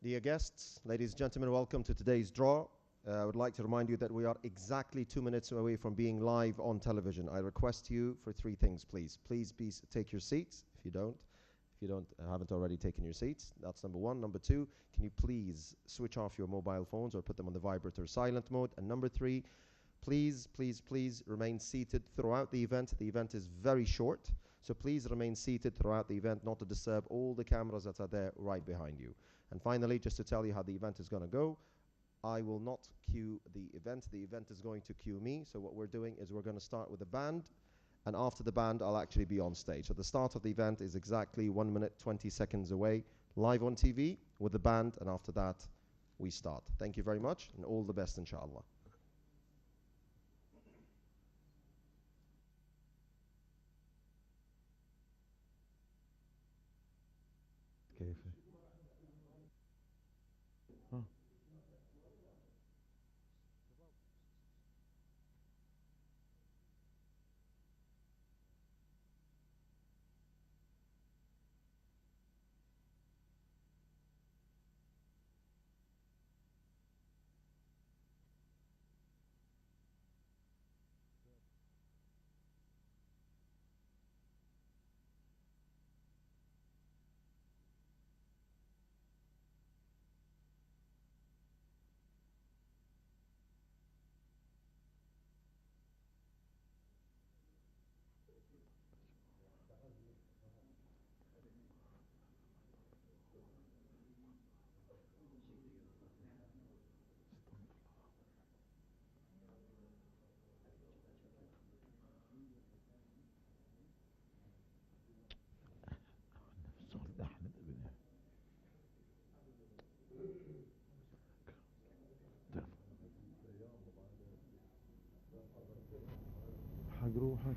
Dear guests, ladies and gentlemen, welcome to today's draw. I would like to remind you that we are exactly 2 minutes away from being live on television. I request you for three things, please. Please take your seats if you haven't already taken your seats. That's number one. Number two, can you please switch off your mobile phones or put them on the vibrate or silent mode? And number three, please remain seated throughout the event. The event is very short, so please remain seated throughout the event, not to disturb all the cameras that are there right behind you. And finally, just to tell you how the event is going to go, I will not cue the event. The event is going to cue me. So what we're doing is we're going to start with a band, and after the band, I'll actually be on stage. So the start of the event is exactly 1 minute, 20 seconds away, live on TV with the band, and after that, we start. Thank you very much, and all the best, inshallah. حق روحك.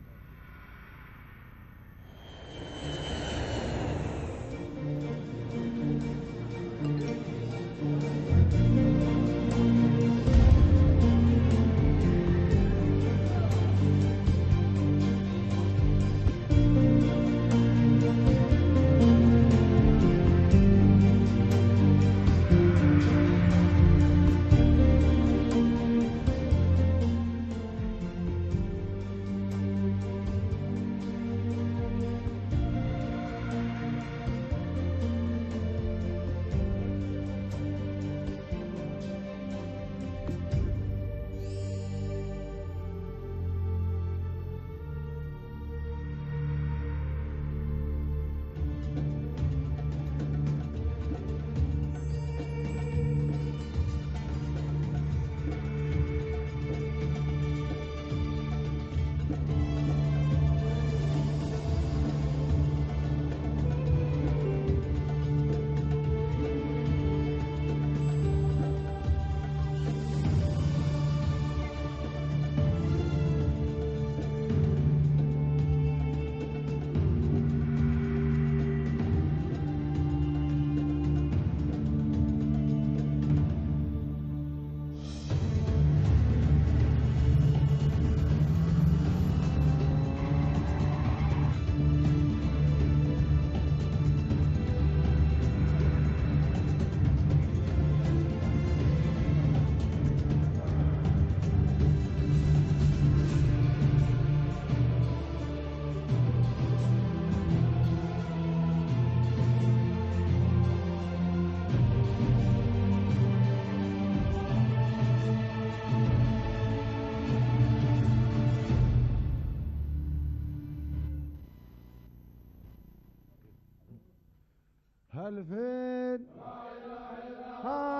والفين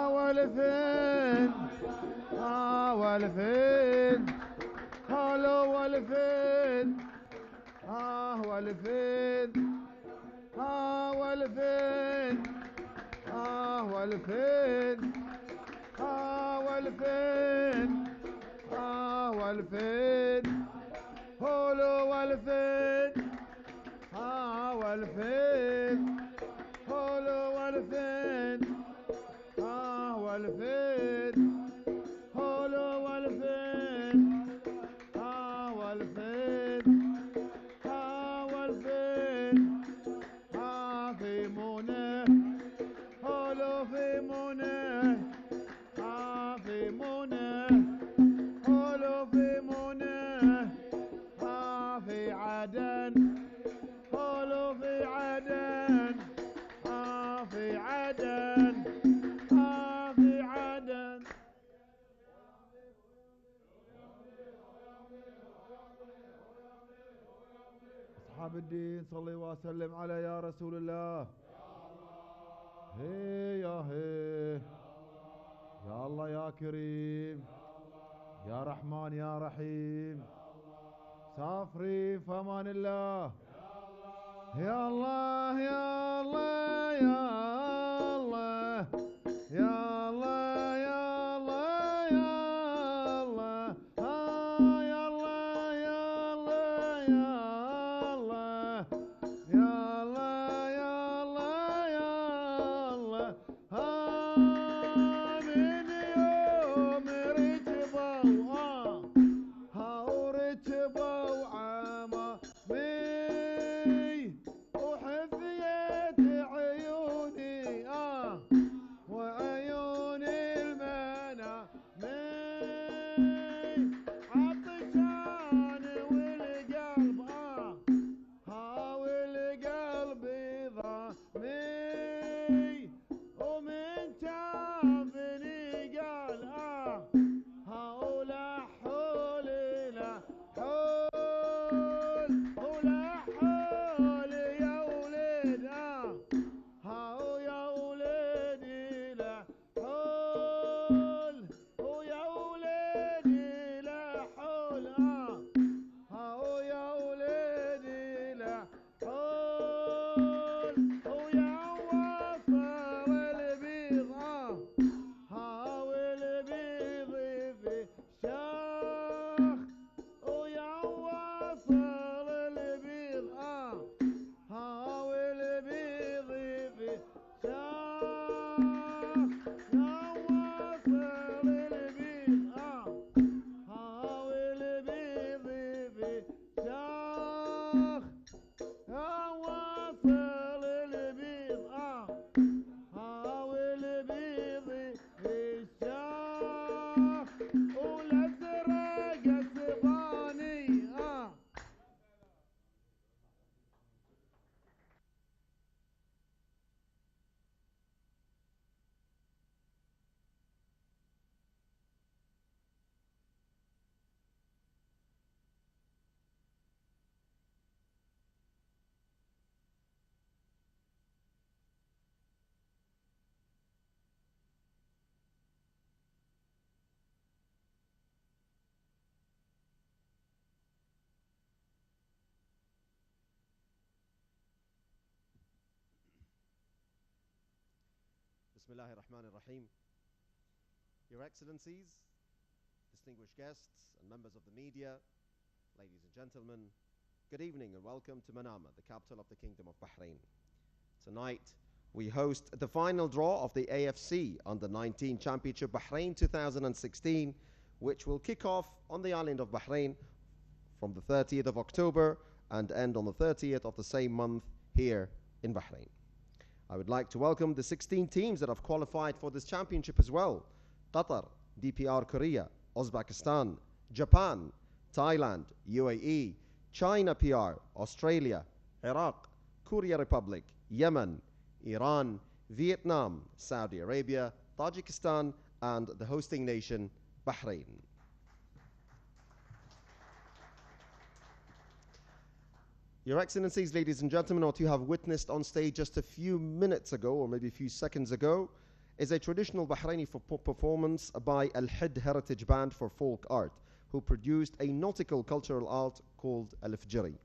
والفين والفين هلو والفين والفين والفين والفين والفين والفين هلو والفين والفين هلو والفين والفين هلو والفين والفين والفين في منى هلو في منى أصحاب الدين صلي وسلم على يا رسول الله. هي يا الله يا كريم يا رحمن يا رحيم. سافرين في امان الله. يا الله يا الله يا الله يا الله يا الله يا الله يا الله يا الله يا الله يا الله يا الله يا الله. من يوم ركبوا وركبوا عمامي وحفيت عيوني وعيون المنامي عطشان والقلب والقلب ضامي ومن شافني قال ولا حول لا حول ولا حول يا ولد يا ولدي لا حول ويا ولدي لا حول يا ولدي لا حول ويا وصل البيض والبيض في شاخ ويا وصل البيض والبيض في شاخ يا وصل البيض والبيض في شاخ يا وصل البيض والبيض في الشاخ والازرق سباني Bismillahir Rahmanir Rahim. Your Excellencies, distinguished guests and members of the media, ladies and gentlemen, good evening and welcome to Manama, the capital of the Kingdom of Bahrain. Tonight, we host the final draw of the AFC Under-19 Championship Bahrain 2016, which will kick off on the island of Bahrain from the 30th of October and end on the 30th of the same month here in Bahrain. I would like to welcome the 16 teams that have qualified for this championship as well. Qatar, DPR Korea, Uzbekistan, Japan, Thailand, UAE, China PR, Australia, Iraq, Korea Republic, Yemen, Iran, Vietnam, Saudi Arabia, Tajikistan, and the hosting nation, Bahrain. Your Excellencies, ladies and gentlemen, what you have witnessed on stage just a few minutes ago, or maybe a few seconds ago, is a traditional Bahraini performance by Al-Hid Heritage Band for Folk Art, who produced a nautical cultural art called Al-Fjiri.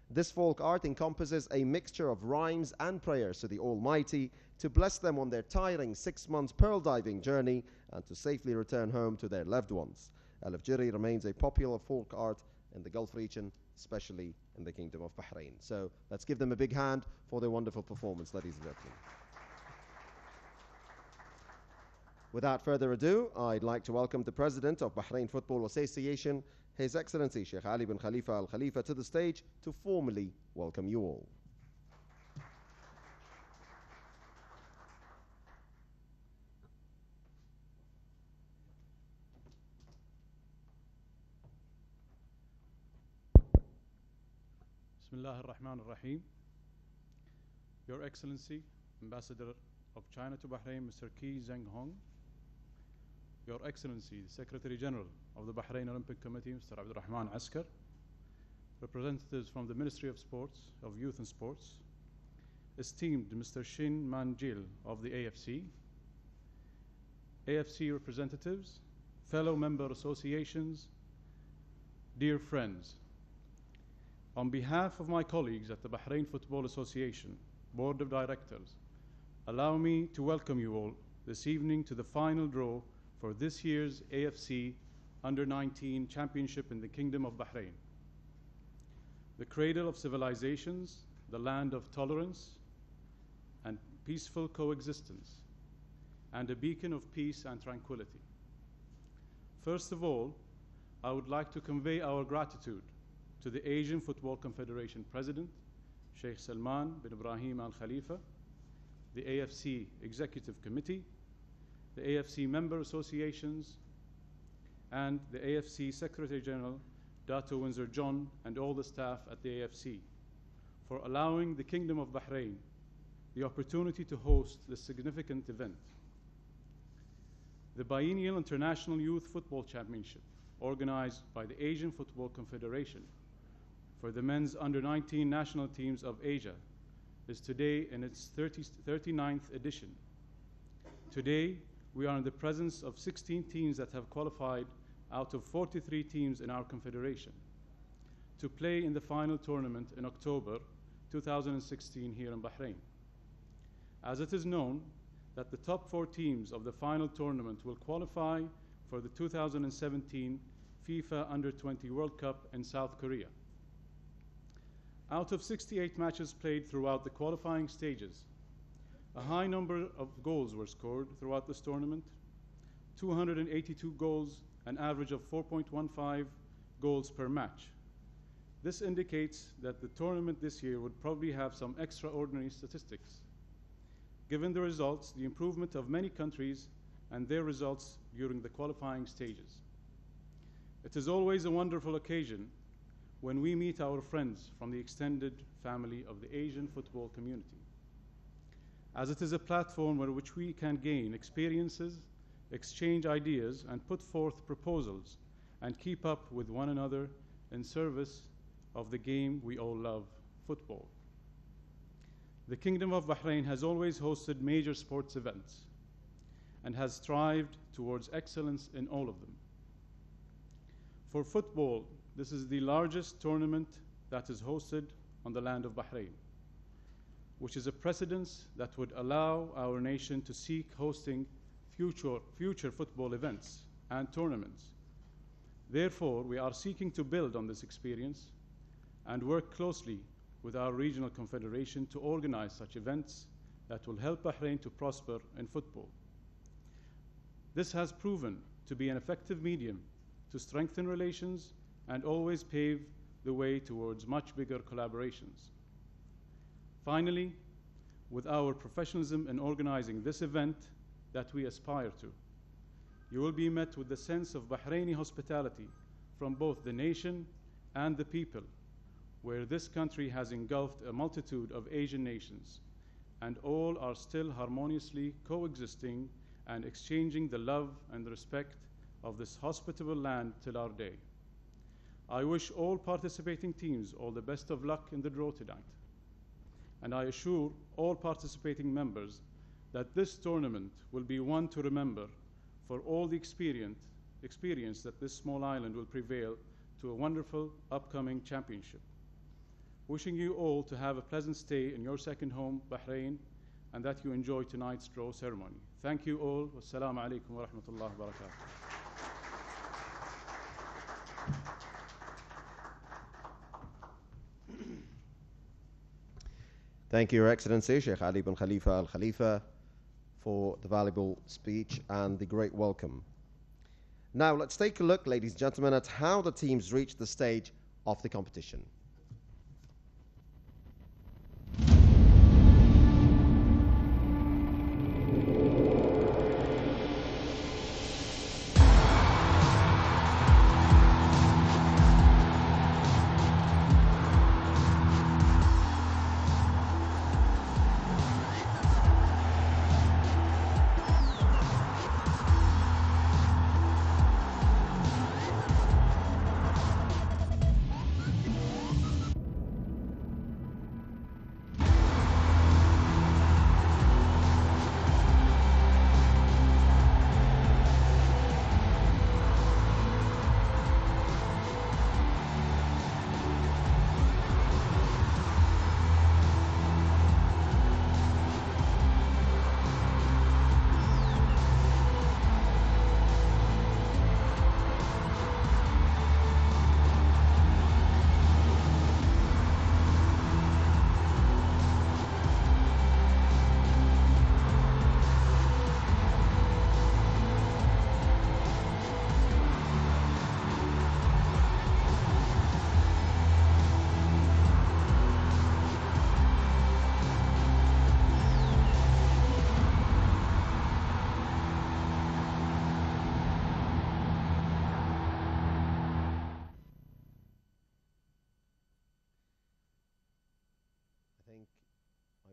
This folk art encompasses a mixture of rhymes and prayers to the Almighty to bless them on their tiring 6-month pearl diving journey and to safely return home to their loved ones. Al-Fjiri remains a popular folk art in the Gulf region, especially in the Kingdom of Bahrain. So let's give them a big hand for their wonderful performance, ladies and gentlemen. Without further ado, I'd like to welcome the President of Bahrain Football Association, His Excellency Sheikh Ali bin Khalifa Al Khalifa, to the stage to formally welcome you all. Bismillah ar-Rahman ar-Rahim. Your Excellency, Ambassador of China to Bahrain, Mr. Qi Zhenghong. Your Excellency, the Secretary General of the Bahrain Olympic Committee, Mr. Abdul Rahman Askar. representatives from the Ministry of Sports, of Youth and Sports, esteemed Mr. Shin Manjil of the AFC representatives, fellow member associations, dear friends. On behalf of my colleagues at the Bahrain Football Association Board of Directors, allow me to welcome you all this evening to the final draw for this year's AFC Under-19 Championship in the Kingdom of Bahrain. The cradle of civilizations, the land of tolerance and peaceful coexistence, and a beacon of peace and tranquility. First of all, I would like to convey our gratitude to the Asian Football Confederation President, Sheikh Salman bin Ibrahim Al Khalifa, the AFC Executive Committee, the AFC member associations, and the AFC Secretary General, Dato Windsor John, and all the staff at the AFC for allowing the Kingdom of Bahrain the opportunity to host this significant event. The biennial International Youth Football Championship, organized by the Asian Football Confederation for the men's under-19 national teams of Asia, is today in its 39th edition. Today, we are in the presence of 16 teams that have qualified out of 43 teams in our confederation to play in the final tournament in October 2016 here in Bahrain. As it is known that the top 4 teams of the final tournament will qualify for the 2017 FIFA Under-20 World Cup in South Korea. Out of 68 matches played throughout the qualifying stages, a high number of goals were scored throughout this tournament, 282 goals, an average of 4.15 goals per match. This indicates that the tournament this year would probably have some extraordinary statistics, given the results, the improvement of many countries and their results during the qualifying stages. It is always a wonderful occasion when we meet our friends from the extended family of the Asian football community, as it is a platform where which we can gain experiences, exchange ideas, and put forth proposals and keep up with one another in service of the game we all love, football. The Kingdom of Bahrain has always hosted major sports events and has strived towards excellence in all of them. For football, this is the largest tournament that is hosted on the land of Bahrain, which is a precedence that would allow our nation to seek hosting future football events and tournaments. Therefore, we are seeking to build on this experience and work closely with our regional confederation to organize such events that will help Bahrain to prosper in football. This has proven to be an effective medium to strengthen relations and always pave the way towards much bigger collaborations. Finally, with our professionalism in organizing this event that we aspire to, you will be met with the sense of Bahraini hospitality from both the nation and the people, where this country has engulfed a multitude of Asian nations, and all are still harmoniously coexisting and exchanging the love and respect of this hospitable land till our day. I wish all participating teams all the best of luck in the draw tonight, and I assure all participating members that this tournament will be one to remember for all the experience that this small island will prevail to a wonderful upcoming championship. Wishing you all to have a pleasant stay in your second home, Bahrain, and that you enjoy tonight's draw ceremony. Thank you all. Wassalamu alaikum wa rahmatullahi wa barakatuh. Thank you, Your Excellency, Sheikh Ali bin Khalifa Al Khalifa, for the valuable speech and the great welcome. Now, let's take a look, ladies and gentlemen, at how the teams reached the stage of the competition.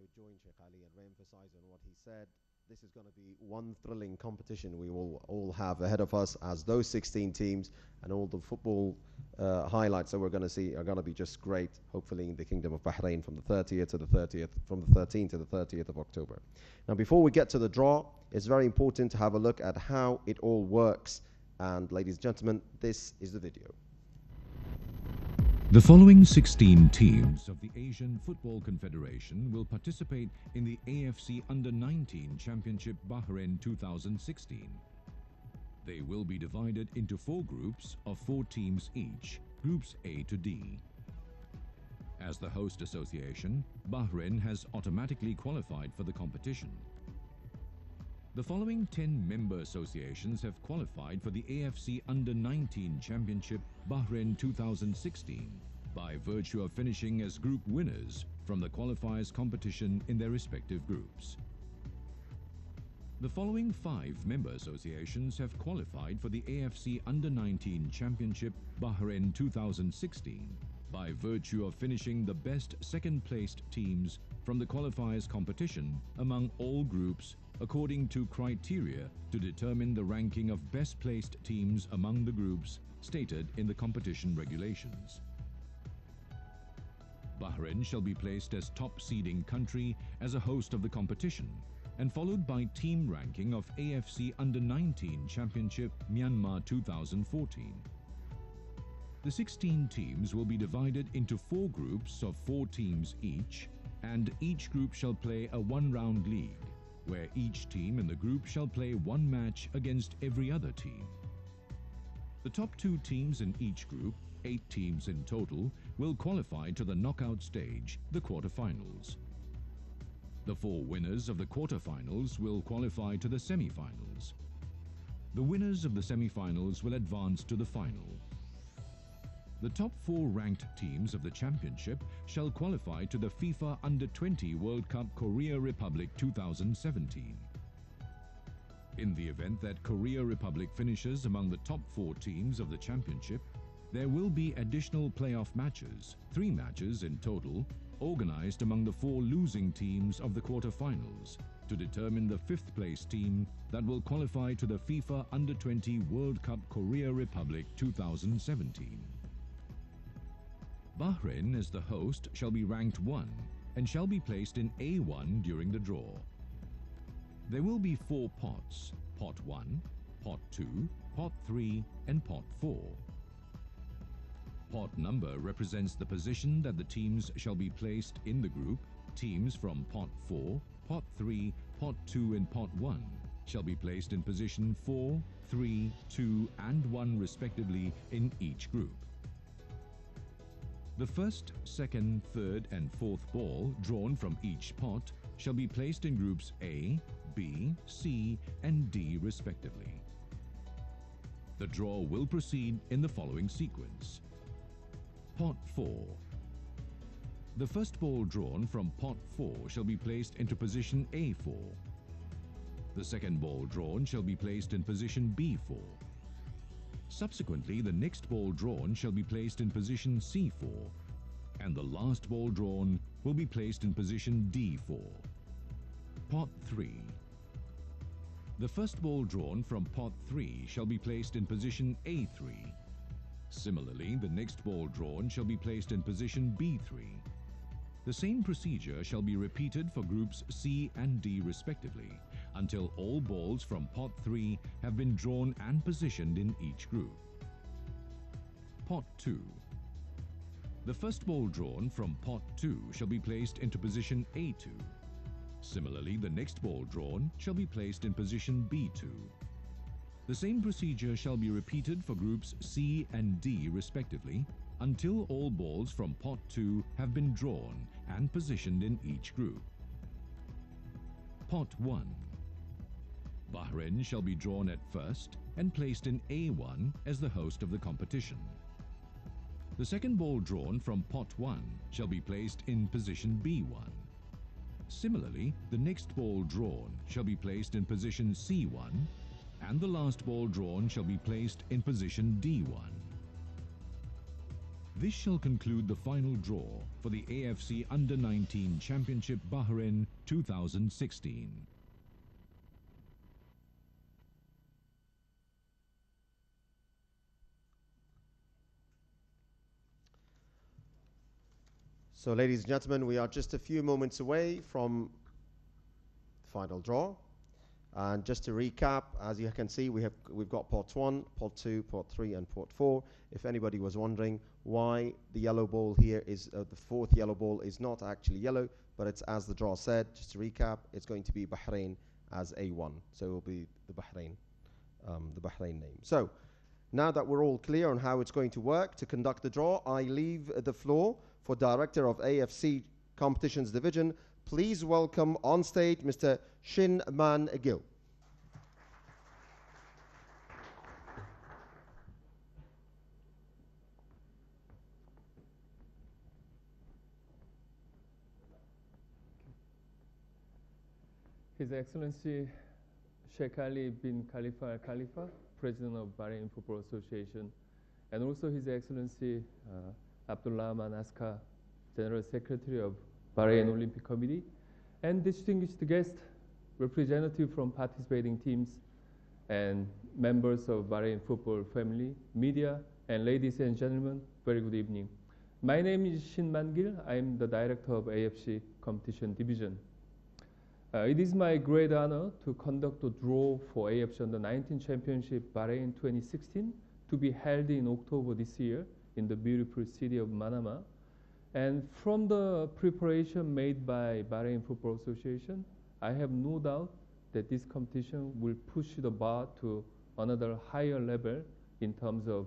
would join Sheikh Ali and re-emphasize on what he said. This is going to be one thrilling competition we will all have ahead of us, as those 16 teams and all the football highlights that we're going to see are going to be just great, hopefully in the Kingdom of Bahrain from the 30th to the 30th, from the 13th to the 30th of October. Now, before we get to the draw, it's very important to have a look at how it all works. And ladies and gentlemen, this is the video. The following 16 teams of the Asian Football Confederation will participate in the AFC Under-19 Championship Bahrain 2016. They will be divided into 4 groups of 4 teams each, groups A to D. As the host association, Bahrain has automatically qualified for the competition. The following 10 member associations have qualified for the AFC Under-19 Championship Bahrain 2016 by virtue of finishing as group winners from the qualifiers competition in their respective groups. The following 5 member associations have qualified for the AFC Under-19 Championship Bahrain 2016 by virtue of finishing the best second-placed teams from the qualifiers competition among all groups according to criteria to determine the ranking of best-placed teams among the groups stated in the competition regulations. Bahrain shall be placed as top seeding country as a host of the competition, and followed by team ranking of AFC Under-19 Championship Myanmar 2014. The 16 teams will be divided into 4 groups of 4 teams each, and each group shall play a one-round league, where each team in the group shall play 1 match against every other team. The top 2 teams in each group, 8 teams in total, will qualify to the knockout stage, the quarterfinals. The 4 winners of the quarterfinals will qualify to the semi-finals. The winners of the semi-finals will advance to the final. The top 4 ranked teams of the championship shall qualify to the FIFA Under-20 World Cup Korea Republic 2017. In the event that Korea Republic finishes among the top 4 teams of the championship, there will be additional playoff matches, 3 matches in total, organized among the 4 losing teams of the quarterfinals to determine the 5th place team that will qualify to the FIFA Under-20 World Cup Korea Republic 2017. Bahrain, as the host, shall be ranked 1 and shall be placed in A1 during the draw. There will be 4 pots, Pot 1, Pot 2, Pot 3 and Pot 4. Pot number represents the position that the teams shall be placed in the group. Teams from Pot 4, Pot 3, Pot 2 and Pot 1 shall be placed in position 4, 3, 2 and 1 respectively in each group. The first, second, third and fourth ball drawn from each pot shall be placed in groups A, B, C and D respectively. The draw will proceed in the following sequence. Pot 4. The first ball drawn from Pot 4 shall be placed into position A4. The second ball drawn shall be placed in position B4. Subsequently, the next ball drawn shall be placed in position C4, and the last ball drawn will be placed in position D4. Pot 3. The first ball drawn from Pot 3 shall be placed in position A3. Similarly, the next ball drawn shall be placed in position B3. The same procedure shall be repeated for groups C and D respectively, until all balls from Pot 3 have been drawn and positioned in each group. Pot 2. The first ball drawn from Pot 2 shall be placed into position A2. Similarly, the next ball drawn shall be placed in position B2. The same procedure shall be repeated for groups C and D respectively, until all balls from Pot 2 have been drawn and positioned in each group. Pot 1. Bahrain shall be drawn at first and placed in A1 as the host of the competition. The second ball drawn from Pot 1 shall be placed in position B1. Similarly, the next ball drawn shall be placed in position C1, and the last ball drawn shall be placed in position D1. This shall conclude the final draw for the AFC Under-19 Championship Bahrain 2016. So, ladies and gentlemen, we are just a few moments away from the final draw. And just to recap, as you can see, we've got pot 1, pot 2, pot 3, and pot 4. If anybody was wondering why the yellow ball here is, the fourth yellow ball is not actually yellow, but it's as the draw said, just to recap, it's going to be Bahrain as A1. So it will be the Bahrain name. So, now that we're all clear on how it's going to work to conduct the draw, I leave the floor for Director of AFC Competitions Division. Please welcome on stage Mr. Shin Man Gil. His Excellency Sheikh Ali bin Khalifa Al Khalifa, President of Bahrain Football Association, and also His Excellency Abdullah Manaska, General Secretary of Bahrain Olympic Committee, and distinguished guests, representatives from participating teams, and members of Bahrain football family, media, and ladies and gentlemen, very good evening. My name is Shin Man-gil. I am the Director of AFC Competition Division. It is my great honor to conduct the draw for AFC Under-19 Championship Bahrain 2016 to be held in October this year in the beautiful city of Manama. And from the preparation made by Bahrain Football Association, I have no doubt that this competition will push the bar to another higher level in terms of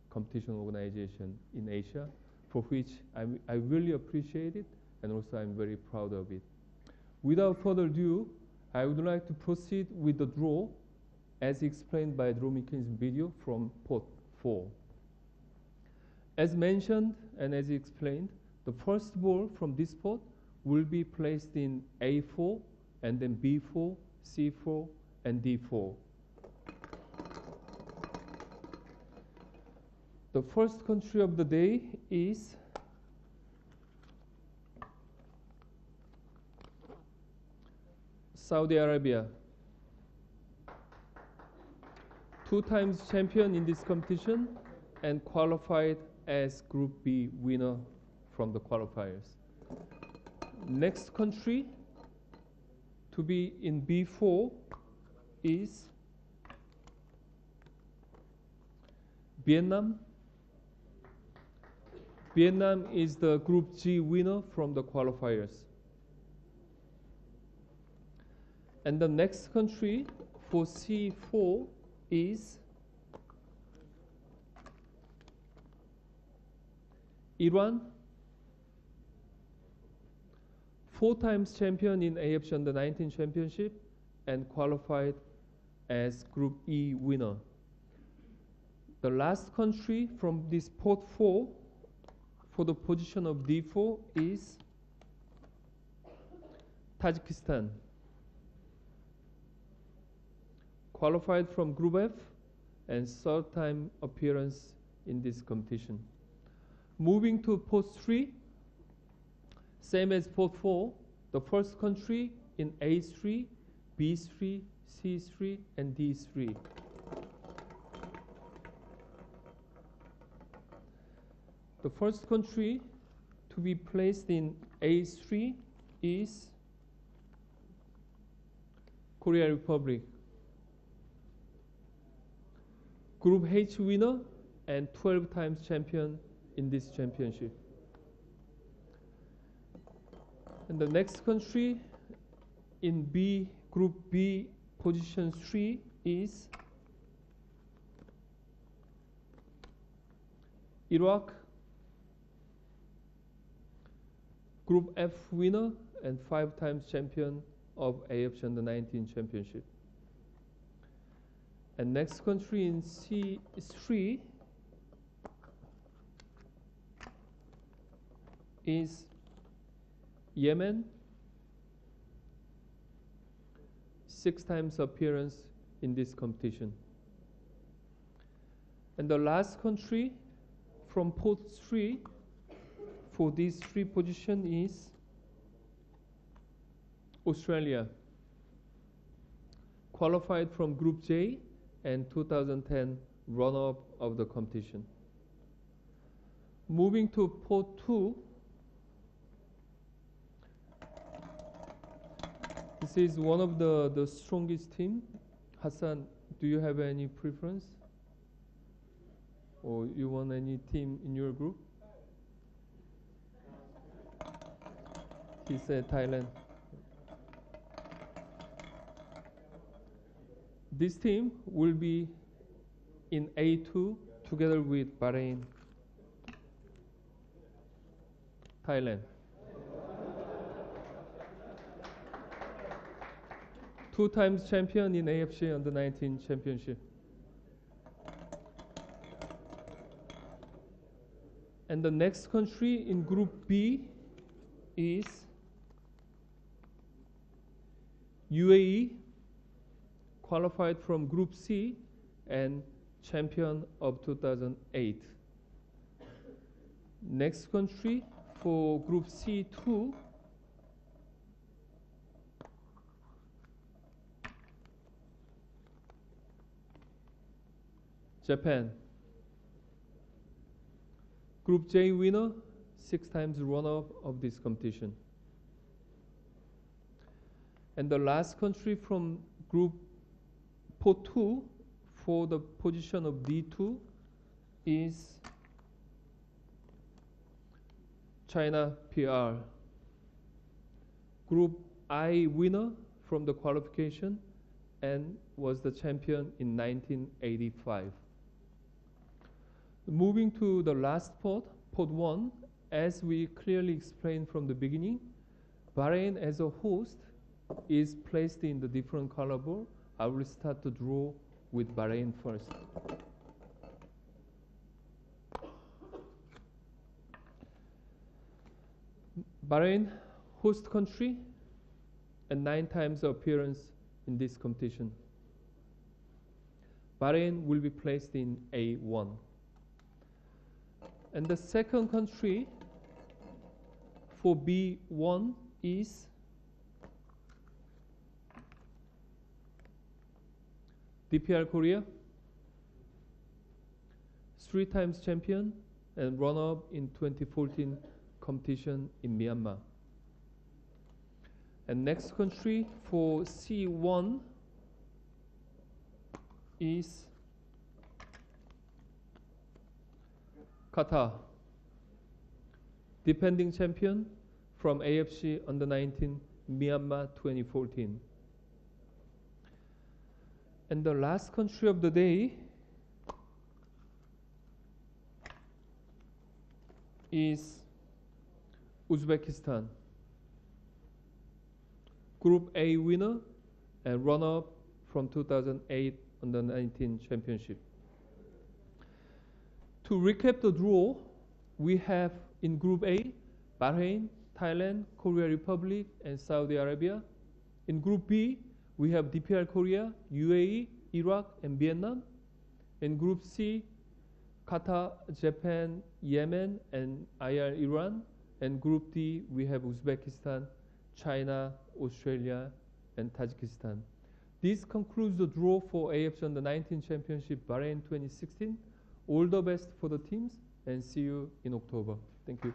competition organization in Asia, for which I really appreciate it, and also I'm very proud of it. Without further ado, I would like to proceed with the draw as explained by Draw Mechanism video from pot 4. As mentioned and as explained, the first ball from this pot will be placed in A4 and then B4, C4, and D4. The first country of the day is Saudi Arabia, 2 times champion in this competition and qualified as Group B winner from the qualifiers. Next country to be in B4 is Vietnam. Vietnam is the Group G winner from the qualifiers. And the next country for C4 is Iran, 4 times champion in AFC Under-19 Championship and qualified as Group E winner. The last country from this pot 4 for the position of D4 is Tajikistan, qualified from Group F and 3rd time appearance in this competition. Moving to pot 3, same as pot 4, the first country in A3, B3, C3, and D3. The first country to be placed in A3 is Korea Republic, Group H winner and 12 times champion in this championship. And the next country in Group B position 3 is Iraq, Group F winner and 5 times champion of AFC Under-19 Championship. And next country in C3 is Yemen, 6 times appearance in this competition. And the last country from pot 3 for these 3 positions is Australia, qualified from Group J and 2010 runner-up of the competition. Moving to pot 2, this is one of the strongest team. Hassan, do you have any preference? Or you want any team in your group? He said Thailand. This team will be in A2 together with Bahrain, Thailand. 2 times champion in AFC Under-19 Championship. And the next country in Group B is UAE, qualified from Group C and champion of 2008. Next country for Group C2 Japan. Group J winner, 6 times runner-up of this competition. And the last country from Group Pot 2 for the position of D2 is China PR. Group I winner from the qualification and was the champion in 1985. Moving to the last pot, pot 1, as we clearly explained from the beginning, Bahrain as a host is placed in the different color board. I will start to draw with Bahrain first. Bahrain, host country, and 9 times appearance in this competition. Bahrain will be placed in A1. And the second country for B1 is DPR Korea, 3 times champion and runner-up in 2014 competition in Myanmar. And next country for C1 is Qatar, defending champion from AFC Under-19 Myanmar 2014. And the last country of the day is Uzbekistan, Group A winner and runner-up from 2008 Under-19 Championship. To recap the draw, we have in Group A, Bahrain, Thailand, Korea Republic, and Saudi Arabia. In Group B, we have DPR Korea, UAE, Iraq, and Vietnam. In Group C, Qatar, Japan, Yemen, and IR Iran. And Group D, we have Uzbekistan, China, Australia, and Tajikistan. This concludes the draw for AFC Under-19 Championship Bahrain 2016. All the best for the teams, and see you in October. Thank you.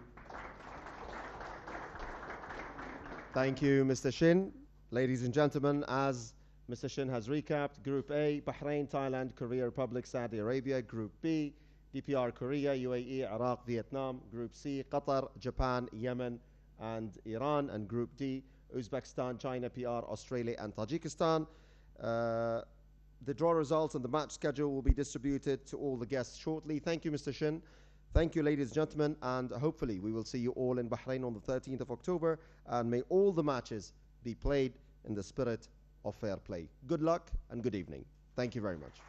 Thank you, Mr. Shin. Ladies and gentlemen, as Mr. Shin has recapped, Group A, Bahrain, Thailand, Korea Republic, Saudi Arabia. Group B, DPR Korea, UAE, Iraq, Vietnam. Group C, Qatar, Japan, Yemen, and Iran. And Group D, Uzbekistan, China, PR, Australia, and Tajikistan. The draw results and the match schedule will be distributed to all the guests shortly. Thank you, Mr. Shin. Thank you, ladies and gentlemen, and hopefully we will see you all in Bahrain on the 13th of October, and may all the matches be played in the spirit of fair play. Good luck and good evening. Thank you very much.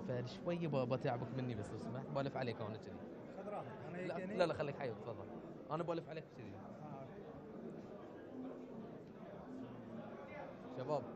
فشويه بتعبك مني بس لو سمحت بالف عليك انا كذي. خذ راحتك انا هيك لا يعني. لا, لا خليك حي تفضل. انا بالف عليك كذي. شباب